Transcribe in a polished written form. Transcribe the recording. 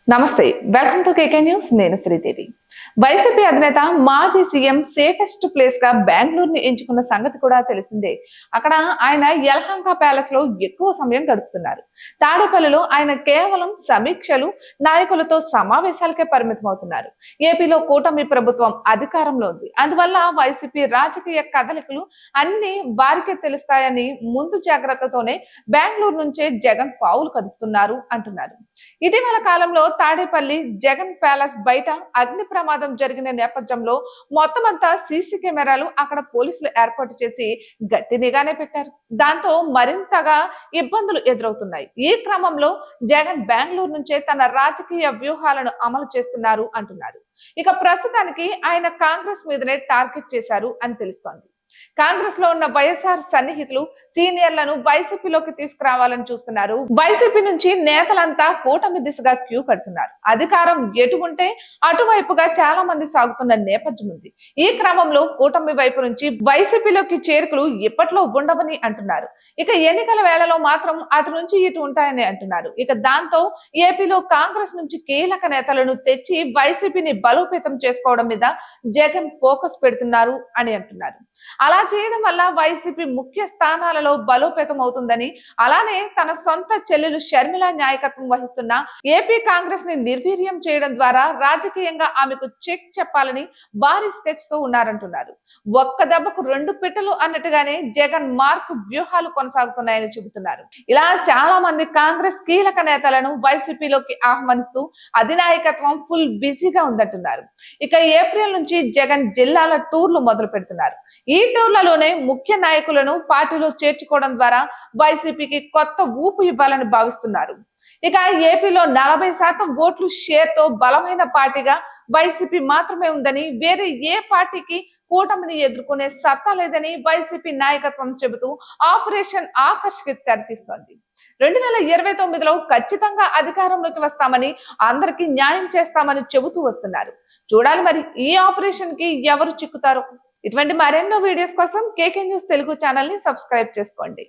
నమస్తే, welcome to KK news. నేను Sridevi. YCP అధినేత మాజీ సీఎం సేఫెస్ట్ ప్లేస్ గా బెంగళూరుని ఎంచుకున్న సంగతి కూడా తెలిసిందే. అక్కడ ఆయన యలహంక ప్యాలెస్ లో ఎక్కువ సమయం గడుపుతున్నారు. తాడేపల్లిలో ఆయన కేవలం సమీక్షలు, నాయకులతో సమావేశాలకే పరిమితం అవుతున్నారు. ఏపీలో కూటమి ప్రభుత్వం అధికారంలో ఉంది. అందువల్ల వైసీపీ రాజకీయ కదలికలు అన్ని వారికే తెలుస్తాయని ముందు జాగ్రత్తతోనే బెంగళూరు నుంచే జగన్ పావులు కదుపుతున్నారు అంటున్నారు. ఇటీవల కాలంలో తాడేపల్లి జగన్ ప్యాలెస్ బయట అగ్ని ప్రమాదం జరిగిన నేపథ్యంలో మొత్తం అంతా సీసీ కెమెరాలు అక్కడ పోలీసులు ఏర్పాటు చేసి గట్టి నిఘానే పెట్టారు. దాంతో మరింతగా ఇబ్బందులు ఎదురవుతున్నాయి. ఈ క్రమంలో జగన్ బెంగళూరు నుంచే తన రాజకీయ వ్యూహాలను అమలు చేస్తున్నారు అంటున్నారు. ఇక ప్రస్తుతానికి ఆయన కాంగ్రెస్ మీదనే టార్గెట్ చేశారు అని తెలుస్తోంది. కాంగ్రెస్ లో ఉన్న వైఎస్ఆర్ సన్నిహితులు సీనియర్లను వైసీపీలోకి తీసుకురావాలని చూస్తున్నారు. వైసీపీ నుంచి నేతలంతా కూటమి దిశగా క్యూ కడుతున్నారు. అధికారం ఎటు ఉంటే అటువైపుగా చాలా మంది సాగుతున్న నేపథ్యం ఉంది. ఈ క్రమంలో కూటమి వైపు నుంచి వైసీపీలోకి చేరికలు ఇప్పట్లో ఉండవని అంటున్నారు. ఇక ఎన్నికల వేళలో మాత్రం అటు నుంచి ఇటు ఉంటాయని అంటున్నారు. ఇక దాంతో ఏపీలో కాంగ్రెస్ నుంచి కీలక నేతలను తెచ్చి వైసీపీని బలోపేతం చేసుకోవడం మీద జగన్ ఫోకస్ పెడుతున్నారు అని అంటున్నారు. అలా చేయడం వల్ల వైసీపీ ముఖ్య స్థానాలలో బలోపేతం అవుతుందని, అలానే తన సొంత చెల్లెలు షర్మిల నాయకత్వం వహిస్తున్న ఏపీ కాంగ్రెస్ ని నిర్వీర్యం చేయడం ద్వారా రాజకీయంగా ఆమెకు చెక్ చెప్పాలని భారీ స్కెచ్ తో ఉన్నారంటున్నారు. ఒక్క దెబ్బకు రెండు పిట్టలు అన్నట్టుగానే జగన్ మార్క్ వ్యూహాలు కొనసాగుతున్నాయని చెబుతున్నారు. ఇలా చాలా మంది కాంగ్రెస్ కీలక నేతలను వైసీపీలోకి ఆహ్వానిస్తూ అధినాయకత్వం ఫుల్ బిజీగా ఉందంటున్నారు. ఇక ఏప్రిల్ నుంచి జగన్ జిల్లాల టూర్లు మొదలు పెడుతున్నారు. ఈ టూర్లలోనే ముఖ్య నాయకులను పార్టీలో చేర్చుకోవడం ద్వారా వైసీపీకి కొత్త ఊపు ఇవ్వాలని భావిస్తున్నారు. ఇక ఏపీలో 40% ఓట్లు షేర్ తో బలమైన పార్టీగా వైసీపీ మాత్రమే ఉందని, వేరే ఏ పార్టీకి కూటమిని ఎదుర్కొనే సత్తా లేదని వైసీపీ నాయకత్వం చెబుతూ ఆపరేషన్ ఆకర్ష్కి తెరతీస్తోంది. 2029లో ఖచ్చితంగా అధికారంలోకి వస్తామని, అందరికీ న్యాయం చేస్తామని చెబుతూ వస్తున్నారు. చూడాలి మరి ఈ ఆపరేషన్ కి ఎవరు చిక్కుతారో. ఇటువంటి మరెన్నో వీడియోస్ కోసం కేకే న్యూస్ తెలుగు ఛానల్ ని సబ్స్క్రైబ్ చేసుకోండి.